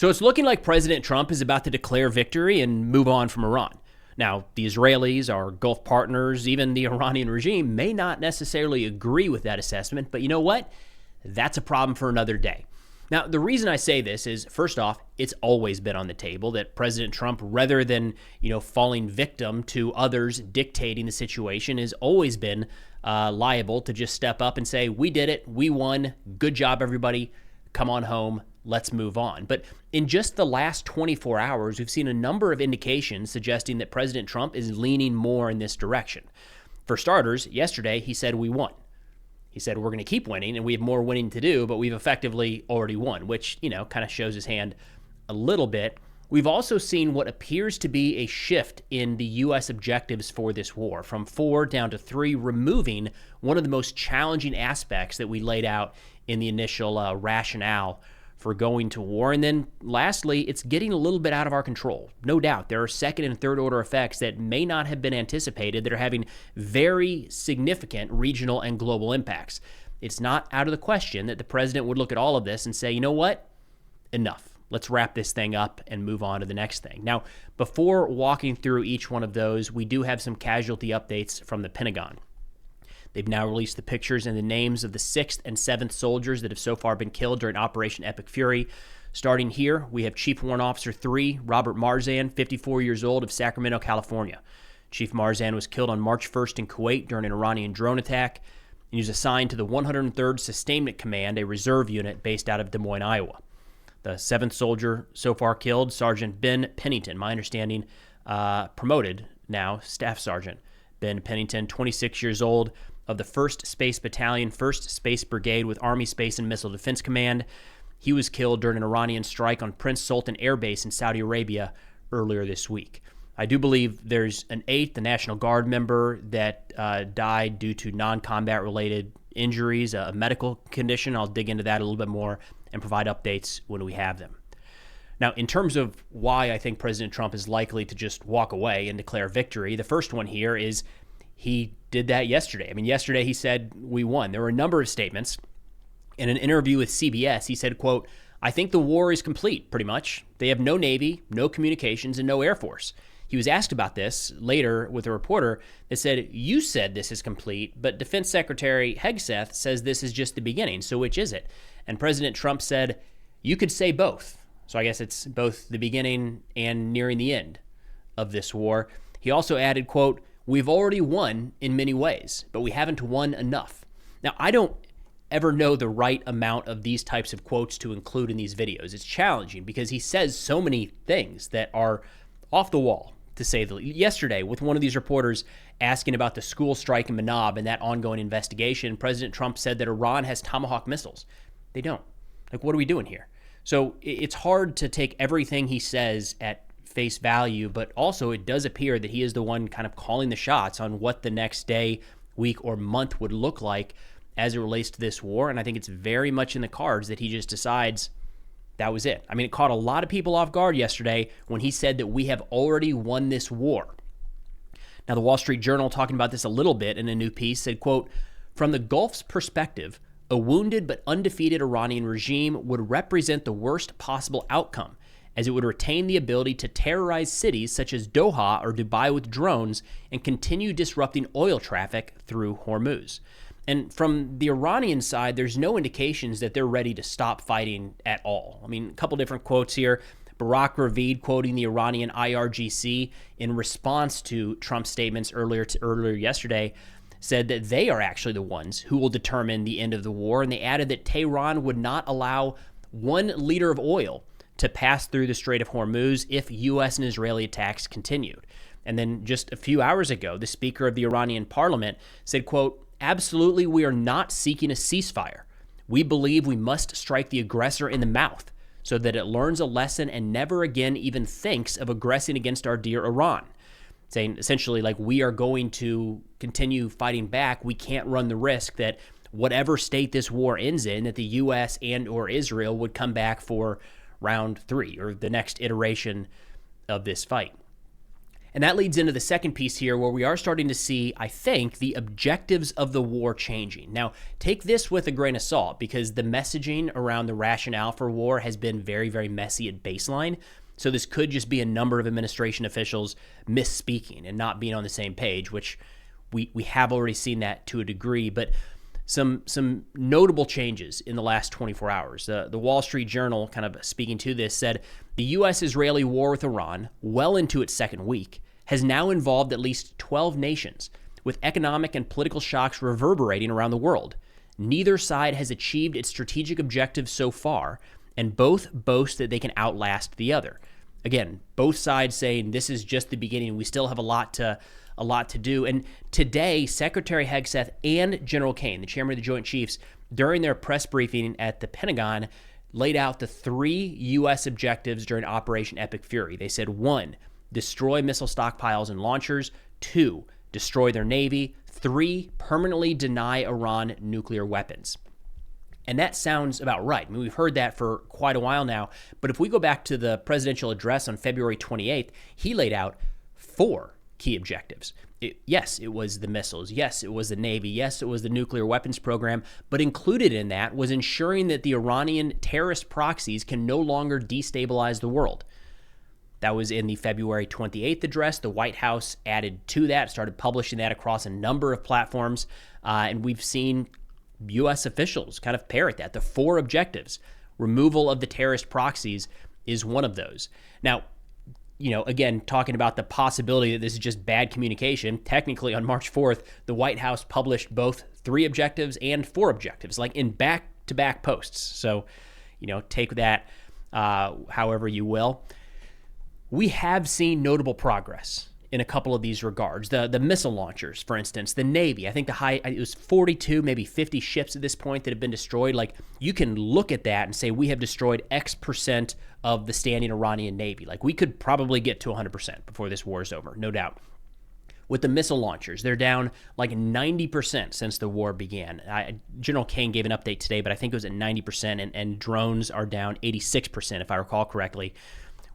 So it's looking like President Trump is about to declare victory and move on from Iran. Now, the Israelis, our Gulf partners, even the Iranian regime may not necessarily agree with that assessment, but you know what? That's a problem for another day. Now, the reason I say this is, first off, it's always been on the table that President Trump, rather than, falling victim to others dictating the situation, has always been liable to just step up and say, we did it, we won, good job, everybody, come on home, let's move on. But in just the last 24 hours, we've seen a number of indications suggesting that President Trump is leaning more in this direction. For starters, yesterday he said we won. He said we're going to keep winning and we have more winning to do, but we've effectively already won, which, kind of shows his hand a little bit. We've also seen what appears to be a shift in the U.S. objectives for this war, from 4 down to 3, removing one of the most challenging aspects that we laid out in the initial rationale for going to war. And then lastly, it's getting a little bit out of our control. No doubt, there are second and third order effects that may not have been anticipated that are having very significant regional and global impacts. It's not out of the question that the president would look at all of this and say, you know what? Enough. Let's wrap this thing up and move on to the next thing. Now, before walking through each one of those, we do have some casualty updates from the Pentagon. They've now released the pictures and the names of the 6th and 7th soldiers that have so far been killed during Operation Epic Fury. Starting here, we have Chief Warrant Officer 3, Robert Marzan, 54 years old, of Sacramento, California. Chief Marzan was killed on March 1st in Kuwait during an Iranian drone attack, and he was assigned to the 103rd Sustainment Command, a reserve unit based out of Des Moines, Iowa. The 7th soldier so far killed, Sergeant Ben Pennington, my understanding, promoted now, Staff Sergeant Ben Pennington, 26 years old, of the 1st Space Battalion, 1st Space Brigade with Army Space and Missile Defense Command. He was killed during an Iranian strike on Prince Sultan Air Base in Saudi Arabia earlier this week. I do believe there's an 8th, the National Guard member, that died due to non-combat related injuries, a medical condition. I'll dig into that a little bit more and provide updates when we have them. Now, in terms of why I think President Trump is likely to just walk away and declare victory, the first one here is he did that yesterday. I mean, yesterday he said we won. There were a number of statements. In an interview with CBS, he said, quote, I think the war is complete, pretty much. They have no Navy, no communications, and no Air Force. He was asked about this later with a reporter that said, you said this is complete, but Defense Secretary Hegseth says this is just the beginning, so which is it? And President Trump said, you could say both. So I guess it's both the beginning and nearing the end of this war. He also added, quote, we've already won in many ways, but we haven't won enough. Now, I don't ever know the right amount of these types of quotes to include in these videos. It's challenging because he says so many things that are off the wall, to say the least. Yesterday, with one of these reporters asking about the school strike in Manab and that ongoing investigation, President Trump said that Iran has Tomahawk missiles. They don't. Like, what are we doing here? So it's hard to take everything he says at face value, but also it does appear that he is the one kind of calling the shots on what the next day, week, or month would look like as it relates to this war. And I think it's very much in the cards that he just decides that was it. I mean, it caught a lot of people off guard yesterday when he said that we have already won this war. Now, the Wall Street Journal, talking about this a little bit in a new piece, said, quote, from the Gulf's perspective, a wounded but undefeated Iranian regime would represent the worst possible outcome, as it would retain the ability to terrorize cities such as Doha or Dubai with drones and continue disrupting oil traffic through Hormuz. And from the Iranian side, there's no indications that they're ready to stop fighting at all. I mean, a couple different quotes here. Barak Ravid quoting the Iranian IRGC in response to Trump's statements earlier yesterday said that they are actually the ones who will determine the end of the war. And they added that Tehran would not allow 1 liter of oil to pass through the Strait of Hormuz if U.S. and Israeli attacks continued. And then just a few hours ago, the Speaker of the Iranian parliament said, quote, absolutely, we are not seeking a ceasefire. We believe we must strike the aggressor in the mouth so that it learns a lesson and never again even thinks of aggressing against our dear Iran. Saying essentially, like, we are going to continue fighting back. We can't run the risk that whatever state this war ends in, that the U.S. and or Israel would come back for round 3 or the next iteration of this fight. And that leads into the second piece here, where we are starting to see, I think, the objectives of the war changing. Now, take this with a grain of salt, because the messaging around the rationale for war has been very, very messy at baseline. So this could just be a number of administration officials misspeaking and not being on the same page, which we have already seen that to a degree. But some notable changes in the last 24 hours. The Wall Street Journal, kind of speaking to this, said the U.S.-Israeli war with Iran, well into its second week, has now involved at least 12 nations, with economic and political shocks reverberating around the world. Neither side has achieved its strategic objectives so far, and both boast that they can outlast the other. Again, both sides saying this is just the beginning. We still have a lot to do. And today, Secretary Hegseth and General Kane, the chairman of the Joint Chiefs, during their press briefing at the Pentagon, laid out the 3 U.S. objectives during Operation Epic Fury. They said, 1, destroy missile stockpiles and launchers. 2, destroy their Navy. 3, permanently deny Iran nuclear weapons. And that sounds about right. I mean, we've heard that for quite a while now. But if we go back to the presidential address on February 28th, he laid out 4 key objectives. Yes, it was the missiles. Yes, it was the Navy. Yes, it was the nuclear weapons program. But included in that was ensuring that the Iranian terrorist proxies can no longer destabilize the world. That was in the February 28th address. The White House added to that, started publishing that across a number of platforms. And we've seen U.S. officials kind of parrot that. The 4 objectives. Removal of the terrorist proxies is one of those. Now, again, talking about the possibility that this is just bad communication, technically on March 4th, the White House published both 3 objectives and 4 objectives, like in back-to-back posts. So, take that however you will. We have seen notable progress in a couple of these regards. The missile launchers, for instance, the Navy, I think it was 42, maybe 50 ships at this point that have been destroyed. Like, you can look at that and say we have destroyed X% of the standing Iranian Navy. Like, we could probably get to 100% before this war is over, no doubt. With the missile launchers, they're down like 90% since the war began. General Kane gave an update today, but I think it was at 90%, and drones are down 86%, if I recall correctly.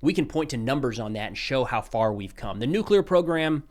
We can point to numbers on that and show how far we've come. The nuclear program,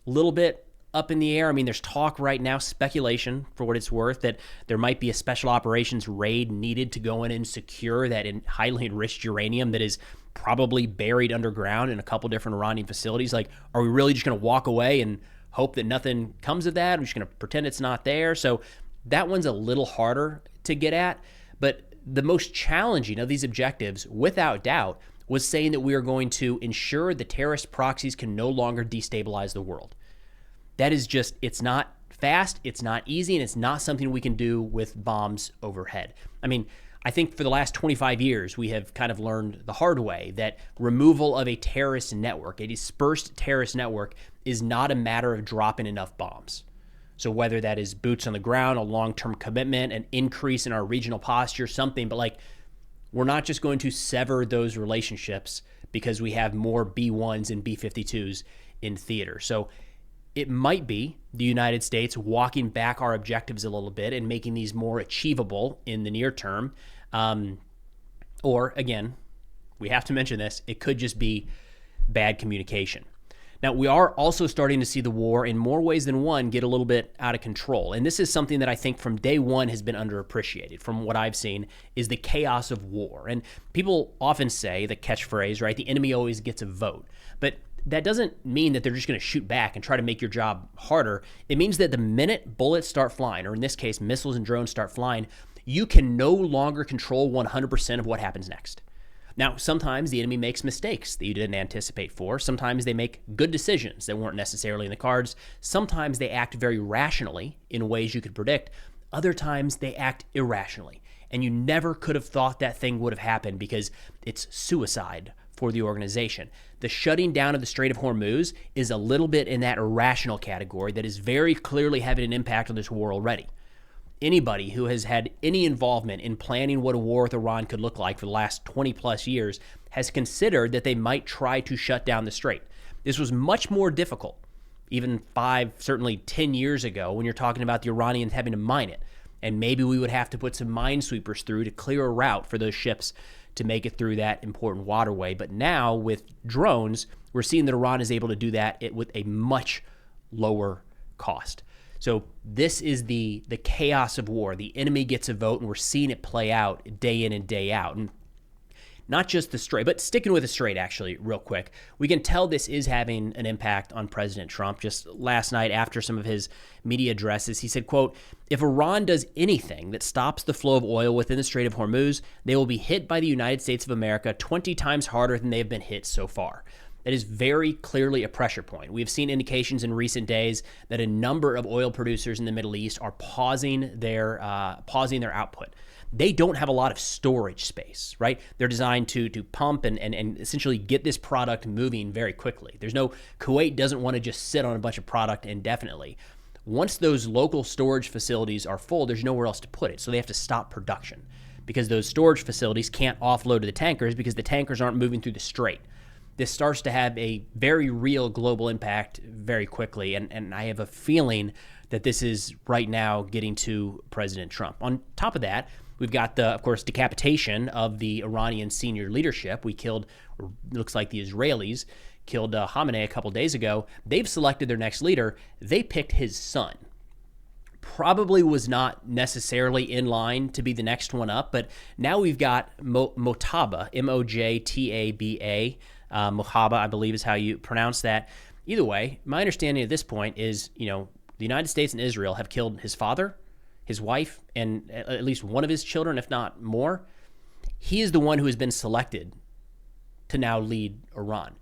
a little bit up in the air. I mean, there's talk right now, speculation for what it's worth, that there might be a special operations raid needed to go in and secure that highly enriched uranium that is probably buried underground in a couple different Iranian facilities. Like, are we really just going to walk away and hope that nothing comes of that? We're just going to pretend it's not there. So that one's a little harder to get at. But the most challenging of these objectives, without doubt, was saying that we are going to ensure the terrorist proxies can no longer destabilize the world. That is just, it's not fast, it's not easy, and it's not something we can do with bombs overhead. I mean, I think for the last 25 years, we have kind of learned the hard way that removal of a terrorist network, a dispersed terrorist network, is not a matter of dropping enough bombs. So whether that is boots on the ground, a long-term commitment, an increase in our regional posture, something, but like, we're not just going to sever those relationships because we have more B-1s and B-52s in theater. So it might be the United States walking back our objectives a little bit and making these more achievable in the near term. Or, again, we have to mention this, it could just be bad communication. Now, we are also starting to see the war in more ways than one get a little bit out of control. And this is something that I think from day one has been underappreciated from what I've seen, is the chaos of war. And people often say the catchphrase, right, the enemy always gets a vote. But that doesn't mean that they're just going to shoot back and try to make your job harder. It means that the minute bullets start flying, or in this case, missiles and drones start flying, you can no longer control 100% of what happens next. Now, sometimes the enemy makes mistakes that you didn't anticipate for. Sometimes they make good decisions that weren't necessarily in the cards. Sometimes they act very rationally in ways you could predict. Other times they act irrationally, and you never could have thought that thing would have happened because it's suicide for the organization. The shutting down of the Strait of Hormuz is a little bit in that irrational category that is very clearly having an impact on this war already. Anybody who has had any involvement in planning what a war with Iran could look like for the last 20 plus years has considered that they might try to shut down the strait. This was much more difficult, even 5, certainly 10 years ago, when you're talking about the Iranians having to mine it. And maybe we would have to put some minesweepers through to clear a route for those ships to make it through that important waterway. But now with drones, we're seeing that Iran is able to do that with a much lower cost. So this is the chaos of war. The enemy gets a vote, and we're seeing it play out day in and day out. And not just the Strait, but sticking with the Strait, actually, real quick. We can tell this is having an impact on President Trump. Just last night, after some of his media addresses, he said, quote, "If Iran does anything that stops the flow of oil within the Strait of Hormuz, they will be hit by the United States of America 20 times harder than they have been hit so far." That is very clearly a pressure point. We have seen indications in recent days that a number of oil producers in the Middle East are pausing their output. They don't have a lot of storage space, right? They're designed to pump and essentially get this product moving very quickly. Kuwait doesn't want to just sit on a bunch of product indefinitely. Once those local storage facilities are full, there's nowhere else to put it. So they have to stop production because those storage facilities can't offload to the tankers because the tankers aren't moving through the strait. This starts to have a very real global impact very quickly. And I have a feeling that this is right now getting to President Trump. On top of that, we've got of course, decapitation of the Iranian senior leadership. Looks like the Israelis killed Khamenei a couple days ago. They've selected their next leader. They picked his son. Probably was not necessarily in line to be the next one up, but now we've got Mojtaba, Mojtaba, Mojtaba, I believe is how you pronounce that. Either way, my understanding at this point is, the United States and Israel have killed his father, his wife, and at least one of his children, if not more. He is the one who has been selected to now lead Iran.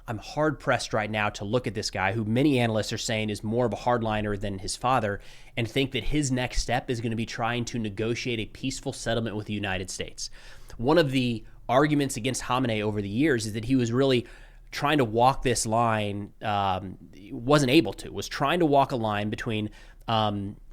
I'm hard-pressed right now to look at this guy who many analysts are saying is more of a hardliner than his father and think that his next step is going to be trying to negotiate a peaceful settlement with the United States. One of the arguments against Khamenei over the years is that he was really trying to walk this line, was trying to walk a line between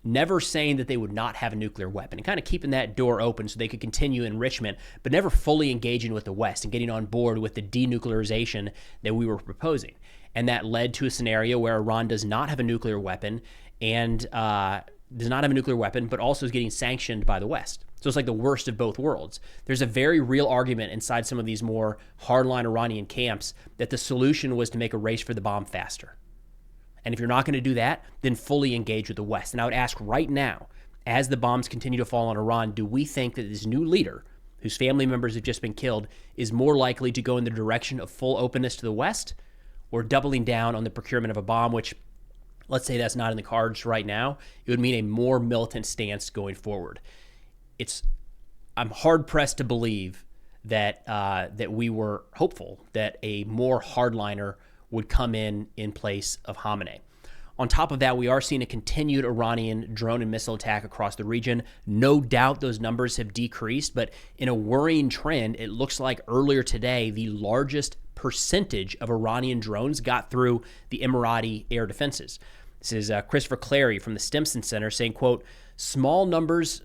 never saying that they would not have a nuclear weapon and kind of keeping that door open so they could continue enrichment, but never fully engaging with the West and getting on board with the denuclearization that we were proposing. And that led to a scenario where Iran does not have a nuclear weapon but also is getting sanctioned by the West. So it's like the worst of both worlds. There's a very real argument inside some of these more hardline Iranian camps that the solution was to make a race for the bomb faster. And if you're not going to do that, then fully engage with the West. And I would ask right now, as the bombs continue to fall on Iran, do we think that this new leader, whose family members have just been killed, is more likely to go in the direction of full openness to the West or doubling down on the procurement of a bomb, which, let's say that's not in the cards right now, it would mean a more militant stance going forward. I'm hard-pressed to believe that we were hopeful that a more hardliner would come in place of Khamenei. On top of that, we are seeing a continued Iranian drone and missile attack across the region. No doubt those numbers have decreased, but in a worrying trend, it looks like earlier today, the largest percentage of Iranian drones got through the Emirati air defenses. This is Christopher Clary from the Stimson Center saying, quote, small numbers,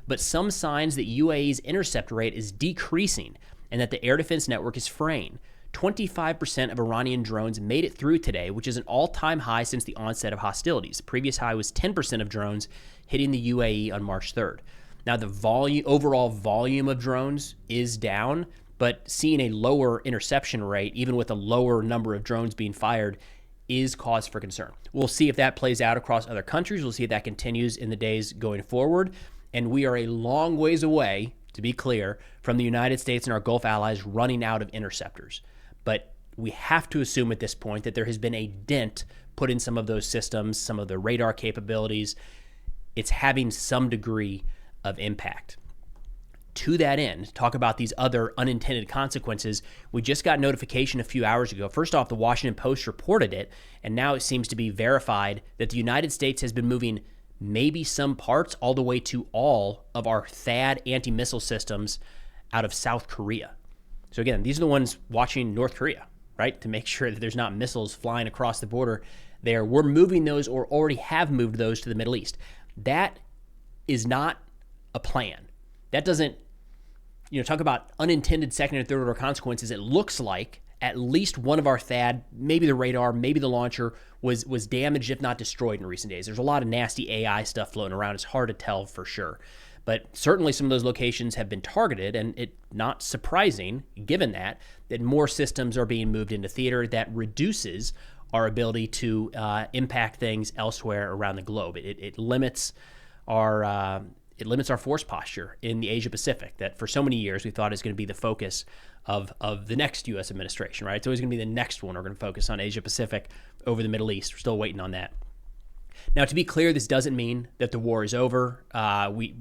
but some signs that UAE's intercept rate is decreasing and that the air defense network is fraying. 25% of Iranian drones made it through today, which is an all-time high since the onset of hostilities. The previous high was 10% of drones hitting the UAE on March 3rd. Now, the overall volume of drones is down, but seeing a lower interception rate, even with a lower number of drones being fired, is cause for concern. We'll see if that plays out across other countries. We'll see if that continues in the days going forward. And we are a long ways away, to be clear, from the United States and our Gulf allies running out of interceptors. But we have to assume at this point that there has been a dent put in some of those systems, some of the radar capabilities. It's having some degree of impact. To that end, talk about these other unintended consequences. We just got notification a few hours ago. First off, the Washington Post reported it, and now it seems to be verified that the United States has been moving maybe some parts all the way to all of our THAAD anti-missile systems out of South Korea. So again, these are the ones watching North Korea, right, to make sure that there's not missiles flying across the border there. We're moving those or already have moved those to the Middle East. That is not a plan. That doesn't, talk about unintended second and third order consequences. It looks like at least one of our THAAD, maybe the radar, maybe the launcher, was damaged, if not destroyed in recent days. There's a lot of nasty AI stuff floating around. It's hard to tell for sure. But certainly some of those locations have been targeted, and it not surprising, given that more systems are being moved into theater. That reduces our ability to impact things elsewhere around the globe. It limits our force posture in the Asia Pacific that for so many years we thought is going to be the focus of the next U.S. administration, right? It's always going to be the next one. We're going to focus on Asia Pacific over the Middle East. We're still waiting on that. Now, to be clear, this doesn't mean that the war is over.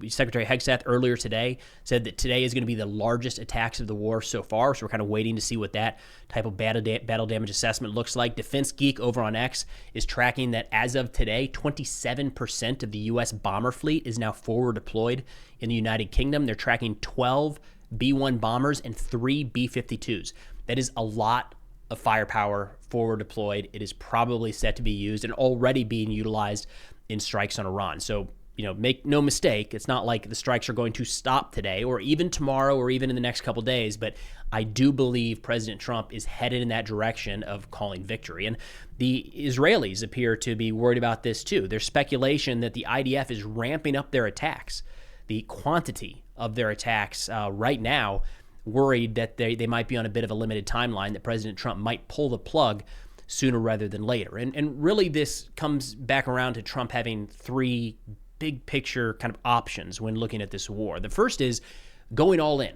Secretary Hegseth earlier today said that today is going to be the largest attacks of the war so far, so we're kind of waiting to see what that type of battle damage assessment looks like. Defense Geek over on X is tracking that as of today, 27% of the U.S. bomber fleet is now forward deployed in the United Kingdom. They're tracking 12 B-1 bombers and 3 B-52s. That is a lot of firepower forward deployed. It is probably set to be used and already being utilized in strikes on Iran. So, make no mistake, it's not like the strikes are going to stop today or even tomorrow or even in the next couple of days, but I do believe President Trump is headed in that direction of calling victory. And the Israelis appear to be worried about this too. There's speculation that the IDF is ramping up their attacks, the quantity of their attacks right now, worried that they might be on a bit of a limited timeline, that President Trump might pull the plug sooner rather than later. And really this comes back around to Trump having three big picture kind of options when looking at this war. The first is going all in,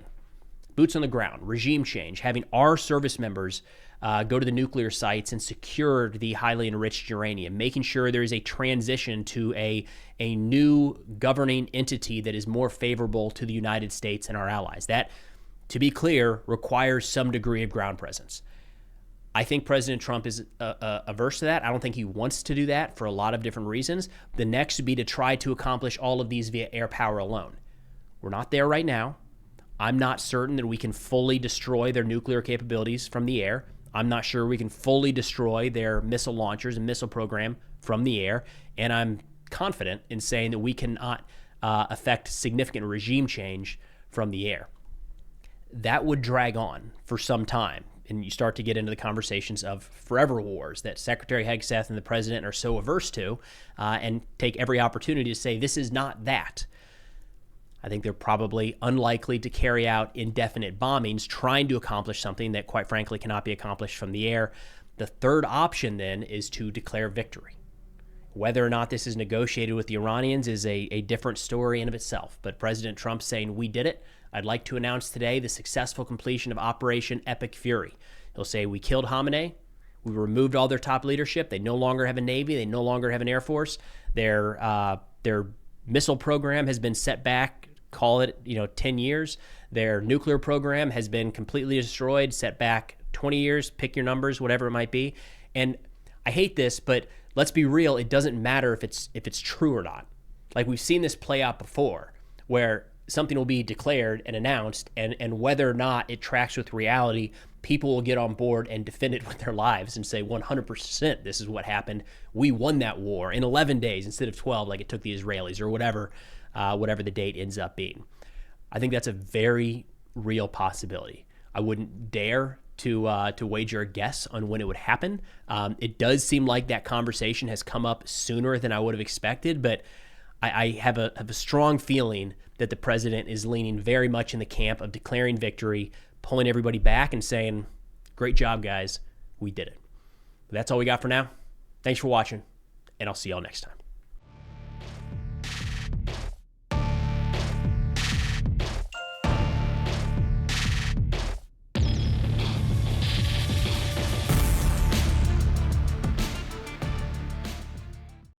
boots on the ground, regime change, having our service members go to the nuclear sites and secure the highly enriched uranium, making sure there is a transition to a new governing entity that is more favorable to the United States and our allies. That, to be clear, requires some degree of ground presence. I think President Trump is averse to that. I don't think he wants to do that for a lot of different reasons. The next would be to try to accomplish all of these via air power alone. We're not there right now. I'm not certain that we can fully destroy their nuclear capabilities from the air. I'm not sure we can fully destroy their missile launchers and missile program from the air. And I'm confident in saying that we cannot affect significant regime change from the air. That would drag on for some time. And you start to get into the conversations of forever wars that Secretary Hegseth and the president are so averse to, and take every opportunity to say this is not that. I think they're probably unlikely to carry out indefinite bombings trying to accomplish something that, quite frankly, cannot be accomplished from the air. The third option then is to declare victory. Whether or not this is negotiated with the Iranians is a different story in of itself. But President Trump saying, we did it. I'd like to announce today the successful completion of Operation Epic Fury. He'll say, we killed Khamenei. We removed all their top leadership. They no longer have a Navy. They no longer have an Air Force. Their missile program has been set back, call it 10 years. Their nuclear program has been completely destroyed, set back 20 years, pick your numbers, whatever it might be. And I hate this, but let's be real, it doesn't matter if it's true or not. Like, we've seen this play out before, where something will be declared and announced, and whether or not it tracks with reality, people will get on board and defend it with their lives and say 100% this is what happened. We won that war in 11 days instead of 12 like it took the Israelis, or whatever the date ends up being. I think that's a very real possibility. I wouldn't dare to wager a guess on when it would happen. It does seem like that conversation has come up sooner than I would have expected, but I have a strong feeling that the president is leaning very much in the camp of declaring victory, pulling everybody back and saying, great job, guys. We did it. But that's all we got for now. Thanks for watching, and I'll see y'all next time.